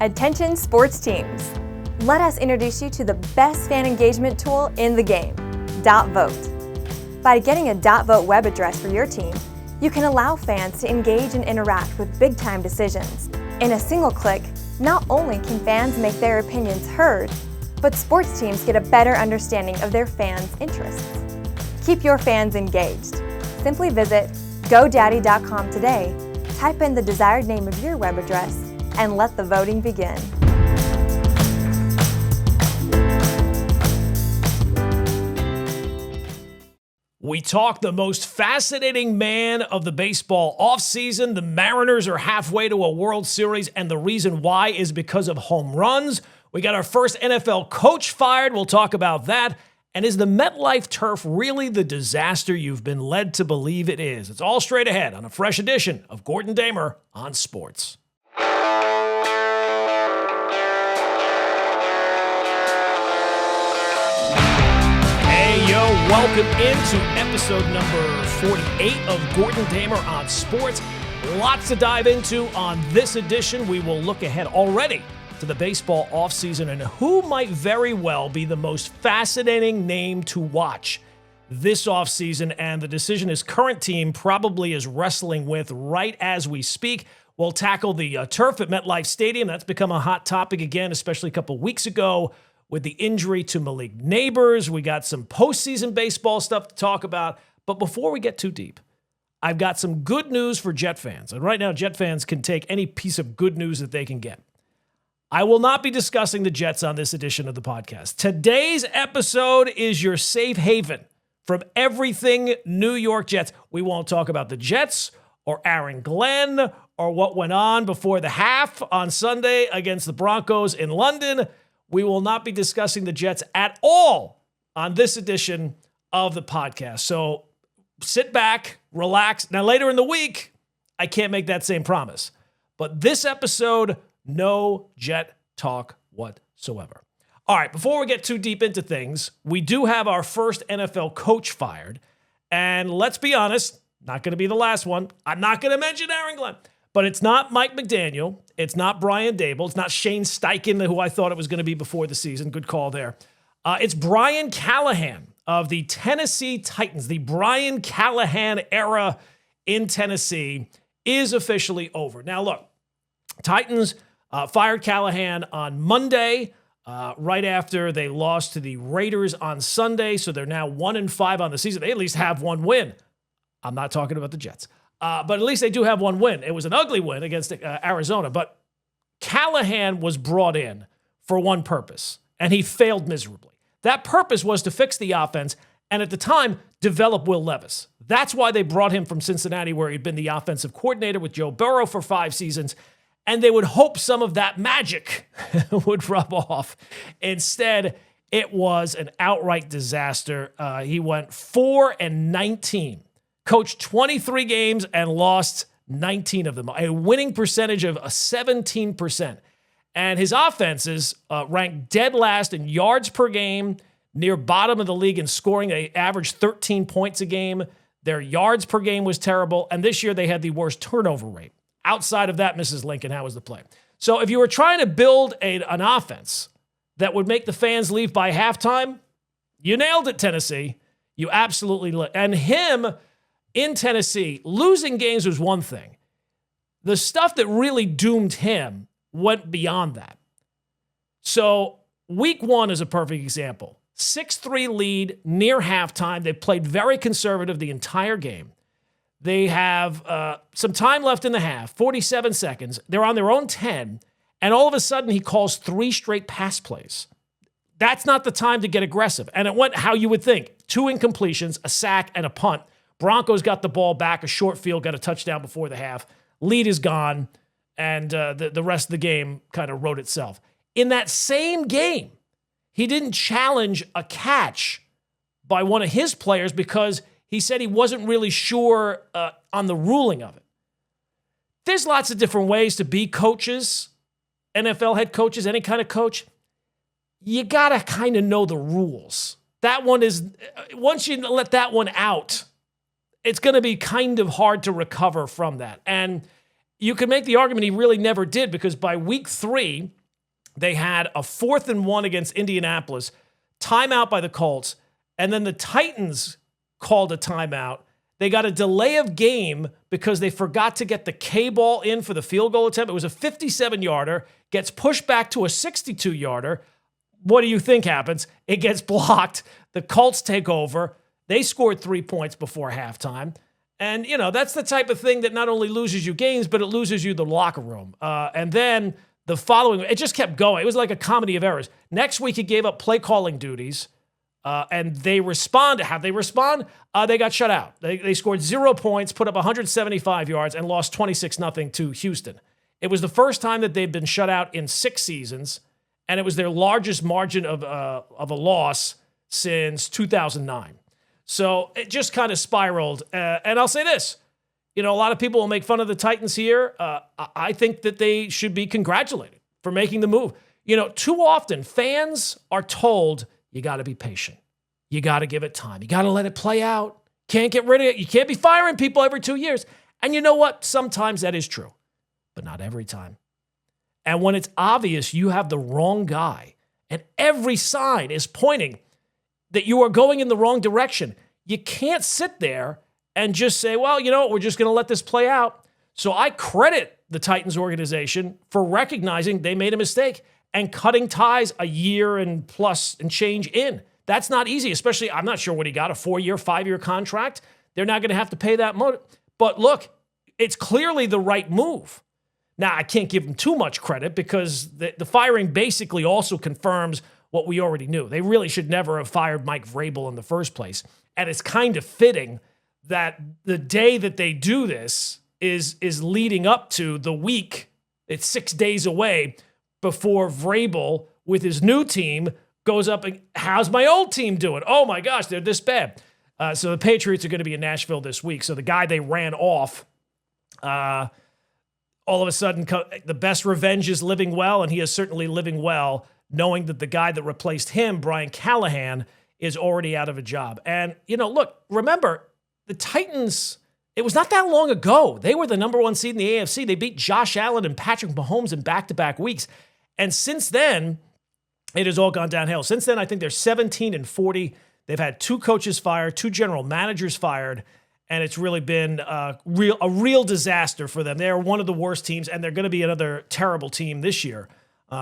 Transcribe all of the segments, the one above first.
Attention sports teams. Let us introduce you to the best fan engagement tool in the game, .vote. By getting a .vote web address for your team, you can allow fans to engage and interact with big-time decisions. In a single click, not only can fans make their opinions heard, but sports teams get a better understanding of their fans' interests. Keep your fans engaged. Simply visit GoDaddy.com today, type in the desired name of your web address, and let the voting begin. We talk the most fascinating man of the baseball offseason. The Mariners are halfway to a World Series, and the reason why is because of home runs. We got our first NFL coach fired. We'll talk about that. And is the MetLife turf really the disaster you've been led to believe it is? It's all straight ahead on a fresh edition of Gordon Damer on Sports. Welcome into episode number 48 of Gordon Damer on Sports. Lots to dive into on this edition. We will look ahead already to the baseball offseason and who might very well be the most fascinating name to watch this offseason, and the decision his current team probably is wrestling with right as we speak. We'll tackle the turf at MetLife Stadium. That's become a hot topic again, especially a couple weeks ago with the injury to Malik Neighbors. We got some postseason baseball stuff to talk about. But before we get too deep, I've got some good news for Jet fans. And right now, Jet fans can take any piece of good news that they can get. I will not be discussing the Jets on this edition of the podcast. Today's episode is your safe haven from everything New York Jets. We won't talk about the Jets or Aaron Glenn or what went on before the half on Sunday against the Broncos in London. We will not be discussing the Jets at all on this edition of the podcast. So sit back, relax. Now, later in the week, I can't make that same promise. But this episode, no Jet talk whatsoever. All right, before we get too deep into things, we do have our first NFL coach fired. And let's be honest, not going to be the last one. I'm not going to mention Aaron Glenn. But it's not Mike McDaniel. It's not Brian Dable. It's not Shane Steichen, who I thought it was going to be before the season. Good call there. It's Brian Callahan of the Tennessee Titans. The Brian Callahan era in Tennessee is officially over. Now, look, Titans fired Callahan on Monday, right after they lost to the Raiders on Sunday. So they're now 1-5 on the season. They at least have one win. I'm not talking about the Jets. But at least they do have one win. It was an ugly win against Arizona, but Callahan was brought in for one purpose, and he failed miserably. That purpose was to fix the offense, and at the time, develop Will Levis. That's why they brought him from Cincinnati, where he'd been the offensive coordinator with Joe Burrow for 5 seasons, and they would hope some of that magic would rub off. Instead, it was an outright disaster. He went 4-19. Coached 23 games and lost 19 of them, a winning percentage of 17%. And his offenses ranked dead last in yards per game, near bottom of the league in scoring. They averaged 13 points a game. Their yards per game was terrible. And this year they had the worst turnover rate. Outside of that, Mrs. Lincoln, how was the play? So if you were trying to build an offense that would make the fans leave by halftime, you nailed it, Tennessee. You absolutely and him in Tennessee, losing games was one thing. The stuff that really doomed him went beyond that. So week 1 is a perfect example. 6-3 lead near halftime. They played very conservative the entire game. They have some time left in the half, 47 seconds. They're on their own 10, and all of a sudden he calls 3 straight pass plays. That's not the time to get aggressive. And it went how you would think. 2 incompletions, a sack, and a punt. Broncos got the ball back, a short field, got a touchdown before the half. Lead is gone, and the rest of the game kind of wrote itself. In that same game, he didn't challenge a catch by one of his players because he said he wasn't really sure on the ruling of it. There's lots of different ways to be coaches, NFL head coaches, any kind of coach. You got to kind of know the rules. That one is, once you let that one out, it's going to be kind of hard to recover from that. And you could make the argument he really never did, because by week 3, they had a 4th and 1 against Indianapolis, timeout by the Colts, and then the Titans called a timeout. They got a delay of game because they forgot to get the K ball in for the field goal attempt. It was a 57-yarder, gets pushed back to a 62-yarder. What do you think happens? It gets blocked. The Colts take over. They scored 3 points before halftime. And, that's the type of thing that not only loses you games, but it loses you the locker room. And then the following, it just kept going. It was like a comedy of errors. Next week, he gave up play calling duties. And they responded. How they respond? They got shut out. They scored 0 points, put up 175 yards, and lost 26-0 to Houston. It was the first time that they'd been shut out in 6 seasons, and it was their largest margin of a loss since 2009. So it just kind of spiraled. And I'll say this. A lot of people will make fun of the Titans here. I think that they should be congratulated for making the move. Too often fans are told, you got to be patient. You got to give it time. You got to let it play out. Can't get rid of it. You can't be firing people every 2 years. And you know what? Sometimes that is true, but not every time. And when it's obvious you have the wrong guy and every sign is pointing that you are going in the wrong direction, you can't sit there and just say, well, we're just going to let this play out. So I credit the Titans organization for recognizing they made a mistake and cutting ties a year and plus and change in. That's not easy, especially, I'm not sure what he got, a 4-year, 5-year contract. They're not going to have to pay that much. But look, it's clearly the right move. Now, I can't give him too much credit because the firing basically also confirms what we already knew. They really should never have fired Mike Vrabel in the first place. And it's kind of fitting that the day that they do this is leading up to the week. It's 6 days away before Vrabel, with his new team, goes up and, how's my old team doing? Oh my gosh, they're this bad. So the Patriots are going to be in Nashville this week. So the guy they ran off, all of a sudden, the best revenge is living well, and he is certainly living well, knowing that the guy that replaced him, Brian Callahan, is already out of a job. And, look, remember, the Titans, it was not that long ago. They were the number 1 seed in the AFC. They beat Josh Allen and Patrick Mahomes in back-to-back weeks. And since then, it has all gone downhill. Since then, I think they're 17-40. They've had 2 coaches fired, 2 general managers fired, and it's really been a real disaster for them. They're one of the worst teams, and they're going to be another terrible team this year.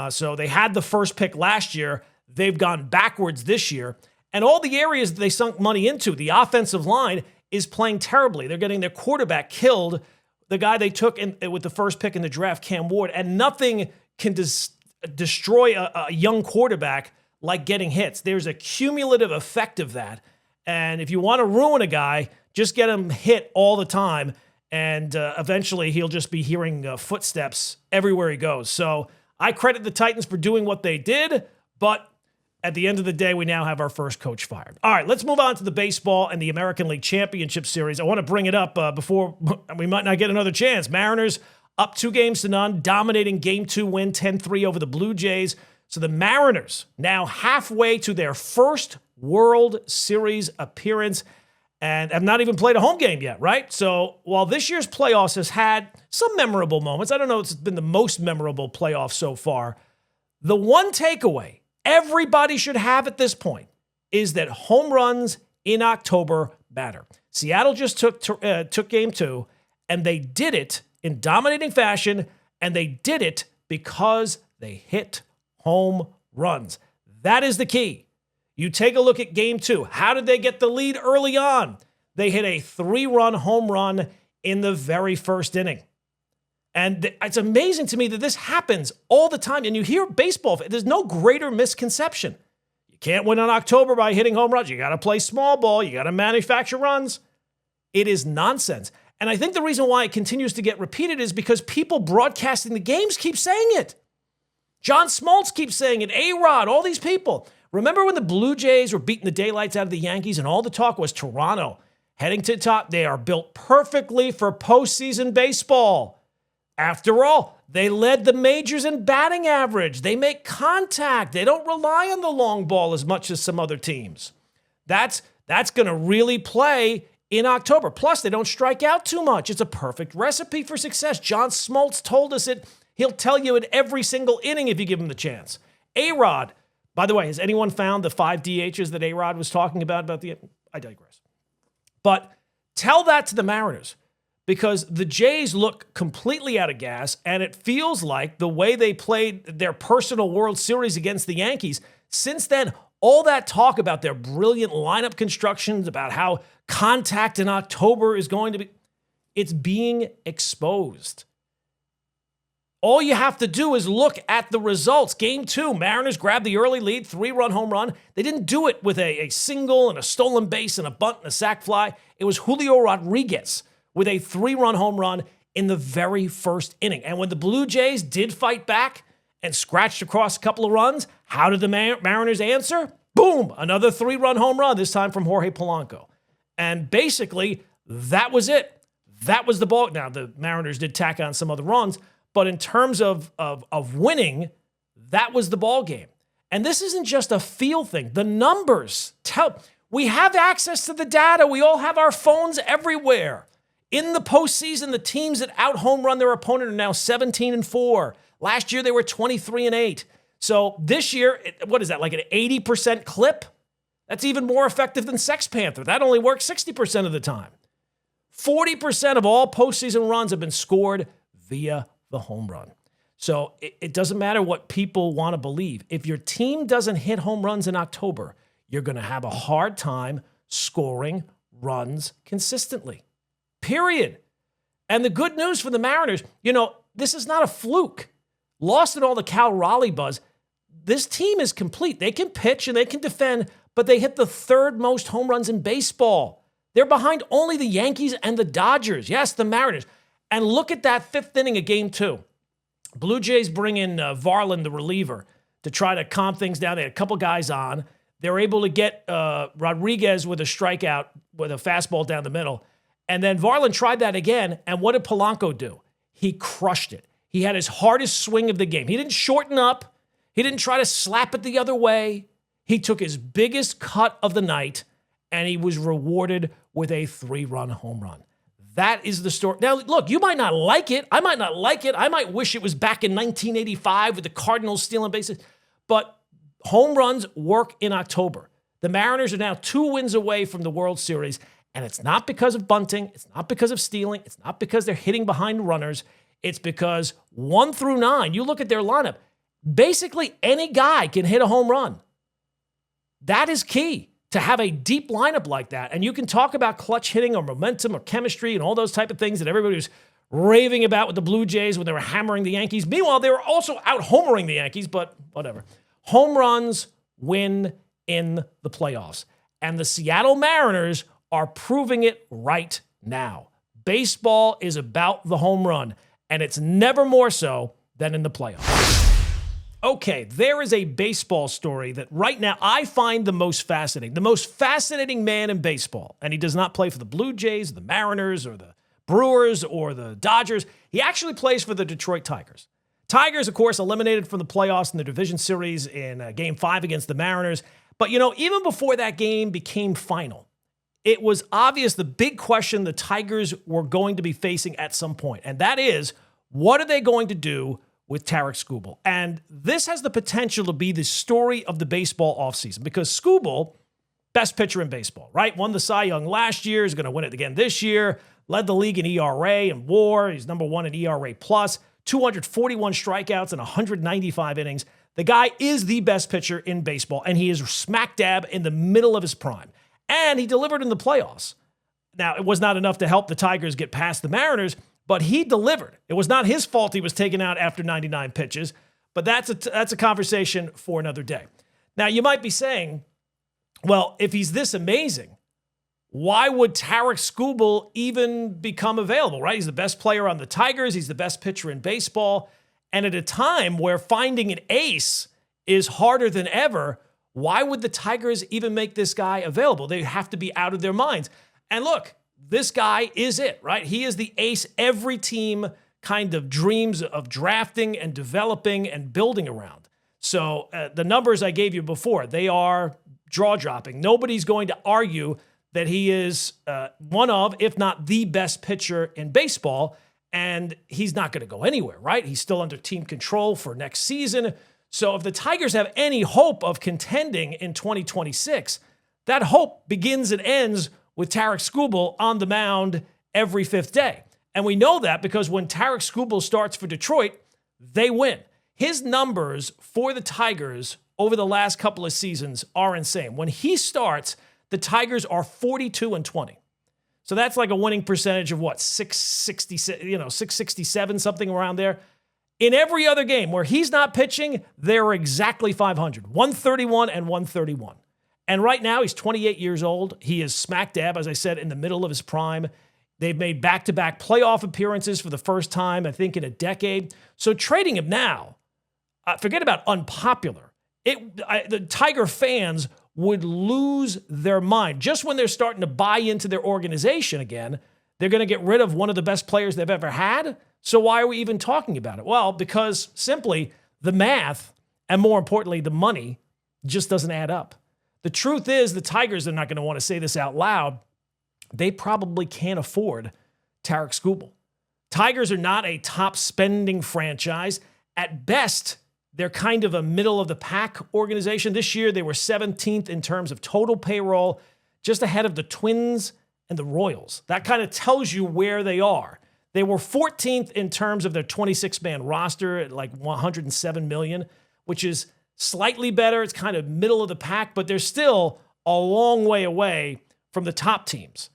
So they had the first pick last year. They've gone backwards this year. And all the areas that they sunk money into, the offensive line is playing terribly. They're getting their quarterback killed, the guy they took with the first pick in the draft, Cam Ward, and nothing can destroy a young quarterback like getting hits. There's a cumulative effect of that. And if you want to ruin a guy, just get him hit all the time, and eventually he'll just be hearing footsteps everywhere he goes. So I credit the Titans for doing what they did, but at the end of the day, we now have our first coach fired. All right, let's move on to the baseball and the American League Championship Series. I want to bring it up before we might not get another chance. Mariners up 2-0, dominating Game 2 win, 10-3 over the Blue Jays. So the Mariners now halfway to their first World Series appearance and have not even played a home game yet, right? So while this year's playoffs has had some memorable moments, I don't know if it's been the most memorable playoff so far, the one takeaway everybody should have at this point is that home runs in October matter. Seattle just took Game 2, and they did it in dominating fashion, and they did it because they hit home runs. That is the key. You take a look at Game 2. How did they get the lead early on? They hit a 3-run home run in the very first inning. And it's amazing to me that this happens all the time. And you hear baseball, there's no greater misconception. You can't win in October by hitting home runs. You got to play small ball. You got to manufacture runs. It is nonsense. And I think the reason why it continues to get repeated is because people broadcasting the games keep saying it. John Smoltz keeps saying it. A-Rod, all these people. Remember when the Blue Jays were beating the daylights out of the Yankees and all the talk was Toronto heading to the top? They are built perfectly for postseason baseball. After all, they led the majors in batting average. They make contact. They don't rely on the long ball as much as some other teams. That's going to really play in October. Plus, they don't strike out too much. It's a perfect recipe for success. John Smoltz told us it. He'll tell you in every single inning if you give him the chance. A-Rod, by the way, has anyone found the 5 DHs that A-Rod was talking about I digress. But tell that to the Mariners, because the Jays look completely out of gas, and it feels like the way they played their personal World Series against the Yankees, since then, all that talk about their brilliant lineup constructions, about how contact in October is going to be, it's being exposed. All you have to do is look at the results. Game 2, Mariners grabbed the early lead, 3-run home run. They didn't do it with a single and a stolen base and a bunt and a sac fly. It was Julio Rodriguez with a 3-run home run in the very first inning. And when the Blue Jays did fight back and scratched across a couple of runs, how did the Mariners answer? Boom, another 3-run home run, this time from Jorge Polanco. And basically, that was it. That was the ball. Now, the Mariners did tack on some other runs, but in terms of winning, that was the ball game. And this isn't just a feel thing. The numbers tell. We have access to the data. We all have our phones everywhere. In the postseason, the teams that out home run their opponent are now 17-4. Last year, they were 23-8. So this year, what is that, like an 80% clip? That's even more effective than Sex Panther. That only works 60% of the time. 40% of all postseason runs have been scored via the home run. So it doesn't matter what people want to believe. If your team doesn't hit home runs in October, you're going to have a hard time scoring runs consistently. Period. And the good news for the Mariners, this is not a fluke. Lost in all the Cal Raleigh buzz, this team is complete. They can pitch and they can defend, but they hit the 3rd most home runs in baseball. They're behind only the Yankees and the Dodgers. Yes, the Mariners. And look at that 5th inning of Game 2. Blue Jays bring in Varland, the reliever, to try to calm things down. They had a couple guys on. They're able to get Rodriguez with a strikeout with a fastball down the middle. And then Varland tried that again, and what did Polanco do? He crushed it. He had his hardest swing of the game. He didn't shorten up. He didn't try to slap it the other way. He took his biggest cut of the night, and he was rewarded with a 3-run home run. That is the story. Now, look, you might not like it. I might not like it. I might wish it was back in 1985 with the Cardinals stealing bases. But home runs work in October. The Mariners are now 2 wins away from the World Series, and it's not because of bunting. It's not because of stealing. It's not because they're hitting behind runners. It's because 1 through 9, you look at their lineup, basically any guy can hit a home run. That is key. To have a deep lineup like that, and you can talk about clutch hitting or momentum or chemistry and all those type of things that everybody was raving about with the Blue Jays when they were hammering the Yankees. Meanwhile, they were also out-homering the Yankees, but whatever. Home runs win in the playoffs, and the Seattle Mariners are proving it right now. Baseball is about the home run, and it's never more so than in the playoffs. Okay, there is a baseball story that right now I find the most fascinating. The most fascinating man in baseball. And he does not play for the Blue Jays, the Mariners, or the Brewers, or the Dodgers. He actually plays for the Detroit Tigers. Tigers, of course, eliminated from the playoffs in the division series in Game 5 against the Mariners. But, even before that game became final, it was obvious the big question the Tigers were going to be facing at some point. And that is, what are they going to do with Tarik Skubal? And this has the potential to be the story of the baseball offseason, because Skubal, best pitcher in baseball, right? Won the Cy Young last year, is going to win it again this year, led the league in ERA and WAR. He's number 1 in ERA plus, 241 strikeouts in 195 innings. The guy is the best pitcher in baseball, and he is smack dab in the middle of his prime. And he delivered in the playoffs. Now, it was not enough to help the Tigers get past the Mariners, but he delivered. It was not his fault he was taken out after 99 pitches, but that's a conversation for another day. Now, you might be saying, well, if he's this amazing, why would Tarik Skubal even become available, right? He's the best player on the Tigers. He's the best pitcher in baseball. And at a time where finding an ace is harder than ever, why would the Tigers even make this guy available? They have to be out of their minds. And look, this guy is it, right? He is the ace every team kind of dreams of drafting and developing and building around. So the numbers I gave you before, they are jaw-dropping. Nobody's going to argue that he is one of, if not the best pitcher in baseball, and he's not going to go anywhere, right? He's still under team control for next season. So if the Tigers have any hope of contending in 2026, that hope begins and ends with Tarik Skubal on the mound every fifth day. And we know that because when Tarik Skubal starts for Detroit, they win. His numbers for the Tigers over the last couple of seasons are insane. When he starts, the Tigers are 42-20. So that's like a winning percentage of what, 667, something around there. In every other game where he's not pitching, they're exactly 500, 131 and 131. And right now, he's 28 years old. He is smack dab, as I said, in the middle of his prime. They've made back-to-back playoff appearances for the first time, I think, in a decade. So trading him now, forget about unpopular. The Tiger fans would lose their mind. Just when they're starting to buy into their organization again, they're going to get rid of one of the best players they've ever had. So why are we even talking about it? Well, because simply the math, and more importantly, the money, just doesn't add up. The truth is, the Tigers are not going to want to say this out loud. They probably can't afford Tarik Skubal. Tigers are not a top spending franchise. At best, they're kind of a middle-of-the-pack organization. This year, they were 17th in terms of total payroll, just ahead of the Twins and the Royals. That kind of tells you where they are. They were 14th in terms of their 26-man roster at like $107 million, which is slightly better. It's kind of middle of the pack, but they're still a long way away from the top teams.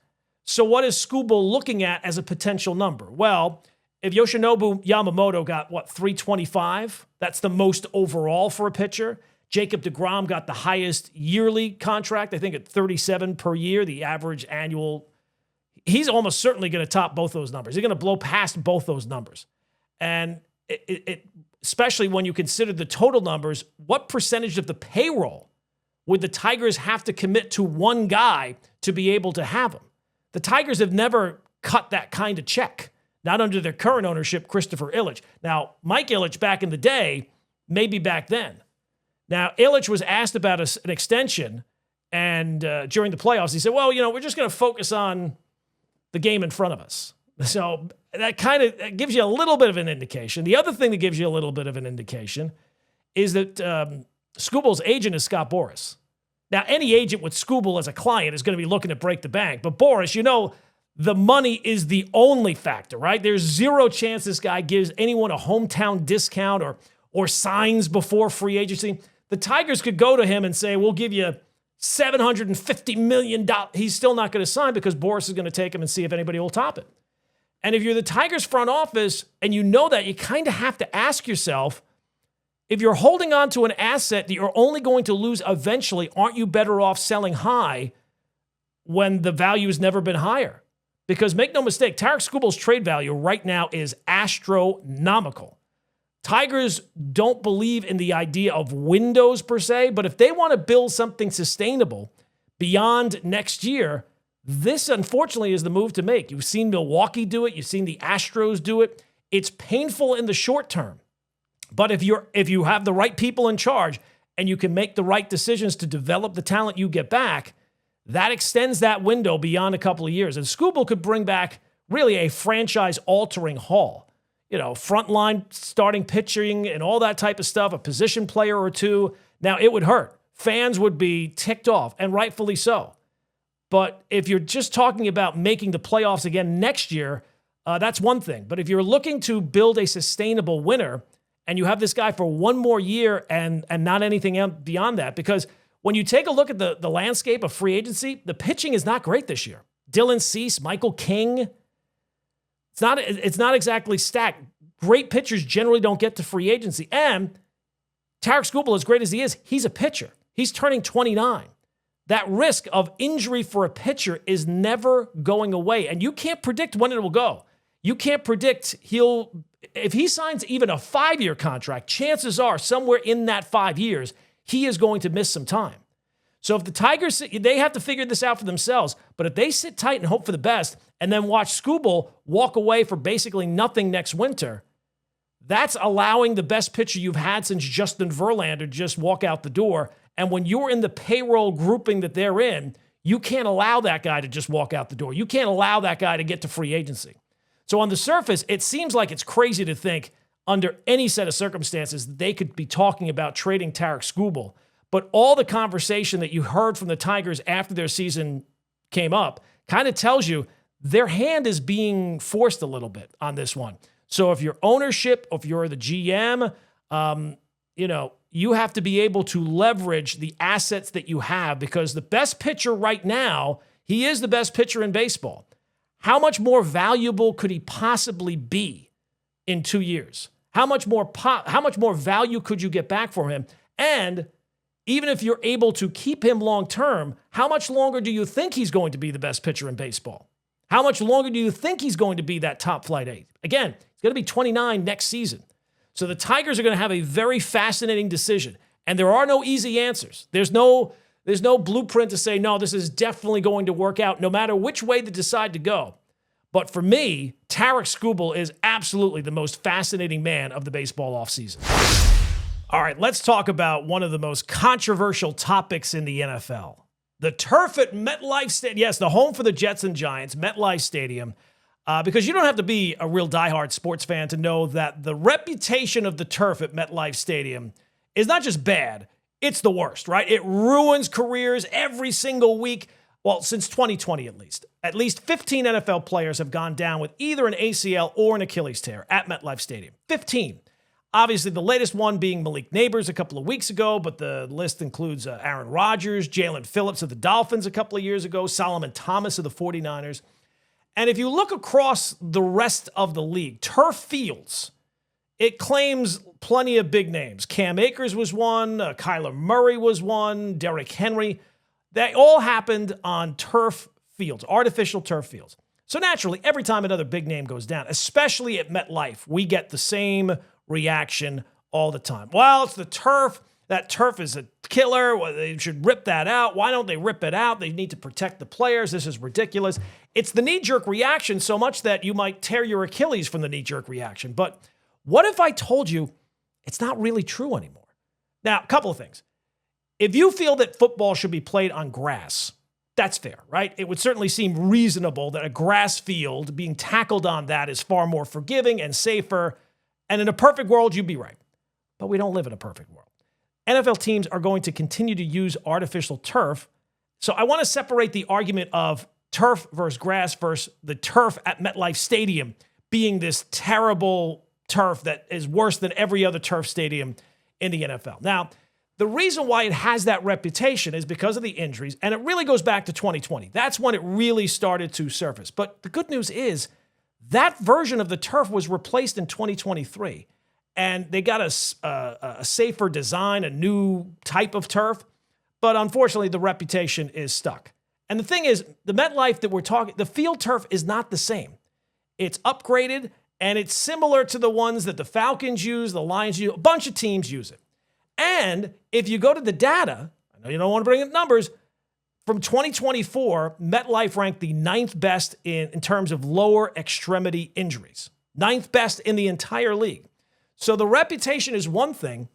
So what is Skubal looking at as a potential number? Well, if Yoshinobu Yamamoto got, 325? That's the most overall for a pitcher. Jacob deGrom got the highest yearly contract, I think at 37 per year, the average annual. He's almost certainly going to top both those numbers. He's going to blow past both those numbers. And especially when you consider the total numbers, what percentage of the payroll would the Tigers have to commit to one guy to be able to have him? The Tigers have never cut that kind of check, not under their current ownership, Christopher Ilitch. Now, Mike Ilitch back in the day, maybe back then. Now, Ilitch was asked about an extension, and during the playoffs, he said, well, we're just going to focus on the game in front of us. So that kind of gives you a little bit of an indication. The other thing that gives you a little bit of an indication is that Skubal's agent is Scott Boras. Now, any agent with Skubal as a client is going to be looking to break the bank. But Boras, the money is the only factor, right? There's zero chance this guy gives anyone a hometown discount or signs before free agency. The Tigers could go to him and say, we'll give you $750 million. He's still not going to sign because Boras is going to take him and see if anybody will top it. And if you're the Tigers front office and you know that, you kind of have to ask yourself, if you're holding on to an asset that you're only going to lose eventually, aren't you better off selling high when the value has never been higher? Because make no mistake, Tarik Skubal's trade value right now is astronomical. Tigers don't believe in the idea of windows per se, but if they want to build something sustainable beyond next year, this unfortunately is the move to make. You've seen Milwaukee do it. You've seen the Astros do it. It's painful in the short term. But if you have the right people in charge and you can make the right decisions to develop the talent you get back, that extends that window beyond a couple of years. And Skubal could bring back really a franchise-altering haul. Frontline starting pitching and all that type of stuff, a position player or two. Now, it would hurt. Fans would be ticked off, and rightfully so. But if you're just talking about making the playoffs again next year, that's one thing. But if you're looking to build a sustainable winner, and you have this guy for one more year and not anything else beyond that, because when you take a look at the landscape of free agency, the pitching is not great this year. Dylan Cease, Michael King, it's not exactly stacked. Great pitchers generally don't get to free agency. And Tarik Skubal, as great as he is, he's a pitcher. He's turning 29. That risk of injury for a pitcher is never going away, and you can't predict when it will go. You can't predict if he signs even a 5-year contract, chances are somewhere in that 5 years, he is going to miss some time. So if the Tigers, they have to figure this out for themselves, but if they sit tight and hope for the best and then watch Skubal walk away for basically nothing next winter, that's allowing the best pitcher you've had since Justin Verlander just walk out the door. And when you're in the payroll grouping that they're in, You can't allow that guy to just walk out the door. You can't allow that guy to get to free agency. So on the surface, it seems like it's crazy to think under any set of circumstances they could be talking about trading Tarik Skubal. But all the conversation that you heard from the Tigers after their season came up kind of tells you their hand is being forced a little bit on this one. So if you're ownership, if you're the GM, you have to be able to leverage the assets that you have, because the best pitcher right now, he is the best pitcher in baseball. How much more valuable could he possibly be in 2 years? How much more value could you get back for him? And even if you're able to keep him long term, how much longer do you think he's going to be the best pitcher in baseball? How much longer do you think he's going to be that top flight ace? Again, he's going to be 29 next season. So the Tigers are going to have a very fascinating decision. And there are no easy answers. There's no blueprint to say, no, this is definitely going to work out no matter which way they decide to go. But for me, Tarik Skubal is absolutely the most fascinating man of the baseball offseason. All right, let's talk about one of the most controversial topics in the NFL. The turf at MetLife Stadium. Yes, the home for the Jets and Giants, MetLife Stadium. Because you don't have to be a real diehard sports fan to know that the reputation of the turf at MetLife Stadium is not just bad, it's the worst, right? It ruins careers every single week. Well, since 2020 at least. At least 15 NFL players have gone down with either an ACL or an Achilles tear at MetLife Stadium. 15. Obviously, the latest one being Malik Neighbors a couple of weeks ago, but the list includes Aaron Rodgers, Jalen Phillips of the Dolphins a couple of years ago, Solomon Thomas of the 49ers. And if you look across the rest of the league, turf fields, it claims plenty of big names. Cam Akers was one, Kyler Murray was one, Derrick Henry. They all happened on turf fields, artificial turf fields. So naturally, every time another big name goes down, especially at MetLife, we get the same reaction all the time. Well, it's the turf. That turf is a killer. Well, they should rip that out. Why don't they rip it out? They need to protect the players. This is ridiculous. It's the knee-jerk reaction so much that you might tear your Achilles from the knee-jerk reaction. But what if I told you it's not really true anymore? Now, a couple of things. If you feel that football should be played on grass, that's fair, right? It would certainly seem reasonable that a grass field being tackled on that is far more forgiving and safer. And in a perfect world, you'd be right. But we don't live in a perfect world. NFL teams are going to continue to use artificial turf. So I want to separate the argument of turf versus grass versus the turf at MetLife Stadium being this terrible turf that is worse than every other turf stadium in the NFL. Now, the reason why it has that reputation is because of the injuries, and it really goes back to 2020. That's when it really started to surface. But the good news is that version of the turf was replaced in 2023. And they got a safer design, a new type of turf. But unfortunately, the reputation is stuck. And the thing is, the MetLife that we're talking, the field turf is not the same. It's upgraded, and it's similar to the ones that the Falcons use, the Lions use. A bunch of teams use it. And if you go to the data, I know you don't want to bring up numbers, from 2024, MetLife ranked the 9th best in terms of lower extremity injuries. 9th best in the entire league. So the reputation is one thing,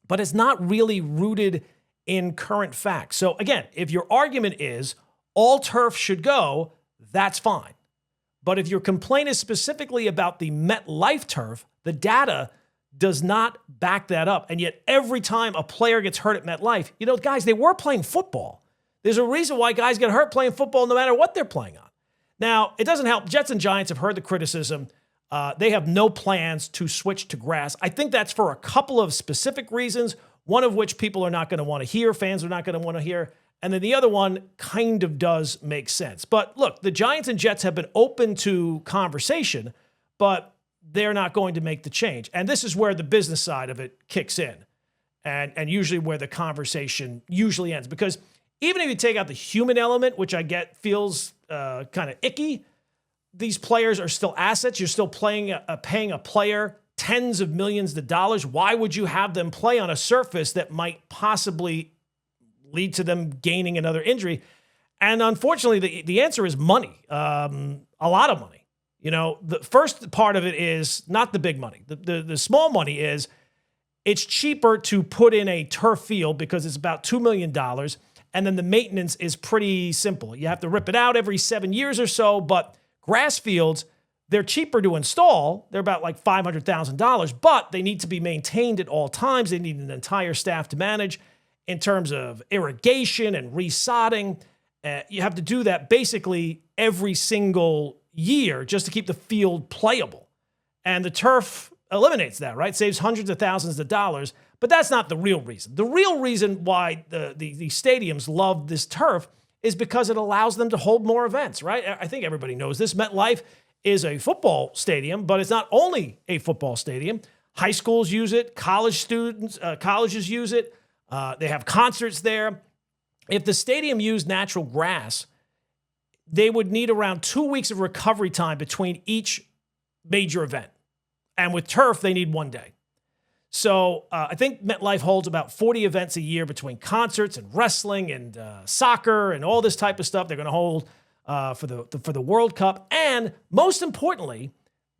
but it's not really rooted in current facts. So again, if your argument is all turf should go, that's fine. But if your complaint is specifically about the MetLife turf, the data does not back that up. And yet every time a player gets hurt at MetLife, guys, they were playing football. There's a reason why guys get hurt playing football no matter what they're playing on. Now, it doesn't help. Jets and Giants have heard the criticism. They have no plans to switch to grass. I think that's for a couple of specific reasons, one of which people are not going to want to hear, fans are not going to want to hear, and then the other one kind of does make sense. But look, the Giants and Jets have been open to conversation, but they're not going to make the change. And this is where the business side of it kicks in, and usually where the conversation usually ends. Because even if you take out the human element, which I get feels kind of icky, these players are still assets. You're still paying a player tens of millions of dollars. Why would you have them play on a surface that might possibly lead to them gaining another injury? And unfortunately, the answer is money, a lot of money. The first part of it is not the big money. The small money is it's cheaper to put in a turf field because it's about $2 million. and then the maintenance is pretty simple. You have to rip it out every 7 years or so, but grass fields, they're cheaper to install. They're about like $500,000, but they need to be maintained at all times. They need an entire staff to manage in terms of irrigation and resodding. You have to do that basically every single year just to keep the field playable. And the turf eliminates that, right? Saves hundreds of thousands of dollars, but that's not the real reason. The real reason why the stadiums love this turf is because it allows them to hold more events, right? I think everybody knows this. MetLife is a football stadium, but it's not only a football stadium. High schools use it, colleges use it. They have concerts there. If the stadium used natural grass, they would need around 2 weeks of recovery time between each major event. And with turf, they need 1 day. So I think MetLife holds about 40 events a year between concerts and wrestling and soccer and all this type of stuff. They're going to hold for the World Cup. And most importantly,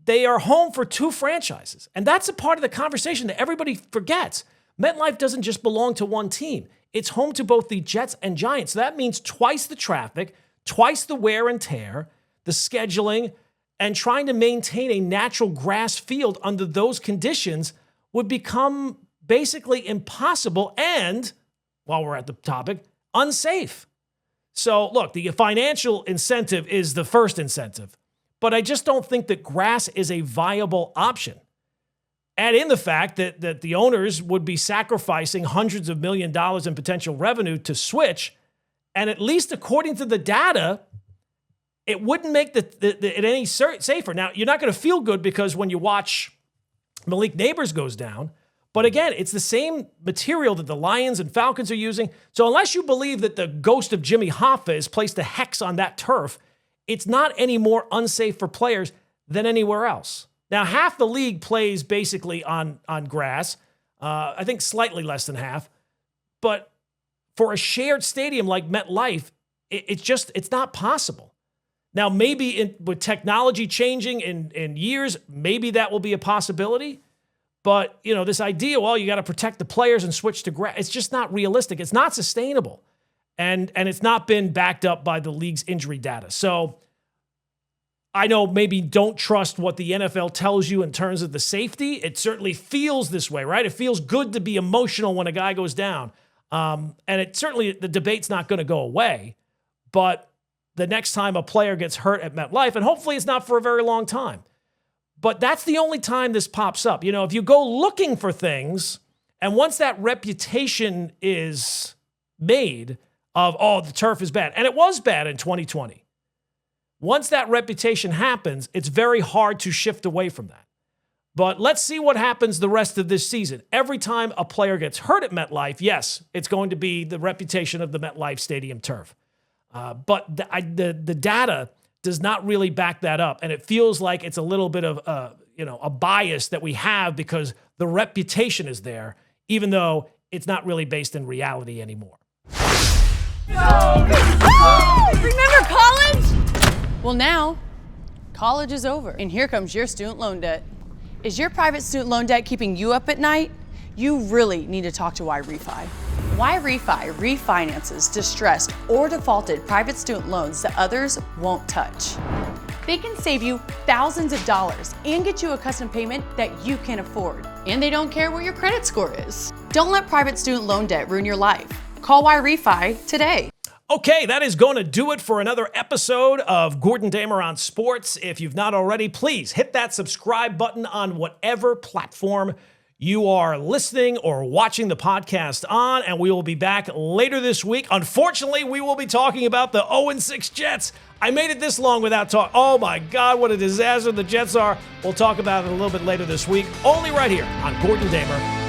they are home for 2 franchises. And that's a part of the conversation that everybody forgets. MetLife doesn't just belong to one team. It's home to both the Jets and Giants. So that means twice the traffic, twice the wear and tear, the scheduling, and trying to maintain a natural grass field under those conditions would become basically impossible and, while we're at the topic, unsafe. So look, the financial incentive is the first incentive, but I just don't think that grass is a viable option. Add in the fact that the owners would be sacrificing hundreds of $millions in potential revenue to switch, and at least according to the data, it wouldn't make it any safer. Now, you're not going to feel good because when you watch Malik Neighbors goes down, but again, it's the same material that the Lions and Falcons are using. So unless you believe that the ghost of Jimmy Hoffa has placed a hex on that turf, it's not any more unsafe for players than anywhere else. Now, half the league plays basically on grass. I think slightly less than half. But for a shared stadium like MetLife, it's not possible. Now, maybe with technology changing in years, maybe that will be a possibility. But, this idea, well, you got to protect the players and switch to grass, it's just not realistic. It's not sustainable. And it's not been backed up by the league's injury data. So I know maybe don't trust what the NFL tells you in terms of the safety. It certainly feels this way, right? It feels good to be emotional when a guy goes down. And the debate's not going to go away. But the next time a player gets hurt at MetLife, and hopefully it's not for a very long time, but that's the only time this pops up. If you go looking for things, and once that reputation is made of, oh, the turf is bad, and it was bad in 2020, once that reputation happens, it's very hard to shift away from that. But let's see what happens the rest of this season. Every time a player gets hurt at MetLife, yes, it's going to be the reputation of the MetLife Stadium turf. But the data does not really back that up. And it feels like it's a little bit of a bias that we have because the reputation is there, even though it's not really based in reality anymore. Remember college? Well, now, college is over, and here comes your student loan debt. Is your private student loan debt keeping you up at night? You really need to talk to YRefi. YRefi refinances distressed or defaulted private student loans that others won't touch. They can save you thousands of dollars and get you a custom payment that you can afford. And they don't care what your credit score is. Don't let private student loan debt ruin your life. Call YRefi today. Okay, that is going to do it for another episode of Gordon Damer on Sports. If you've not already, please hit that subscribe button on whatever platform you are listening or watching the podcast on, and we will be back later this week. Unfortunately, we will be talking about the 0-6 Jets. I made it this long without talk. Oh my God, what a disaster the Jets are. We'll talk about it a little bit later this week, only right here on Gordon Damer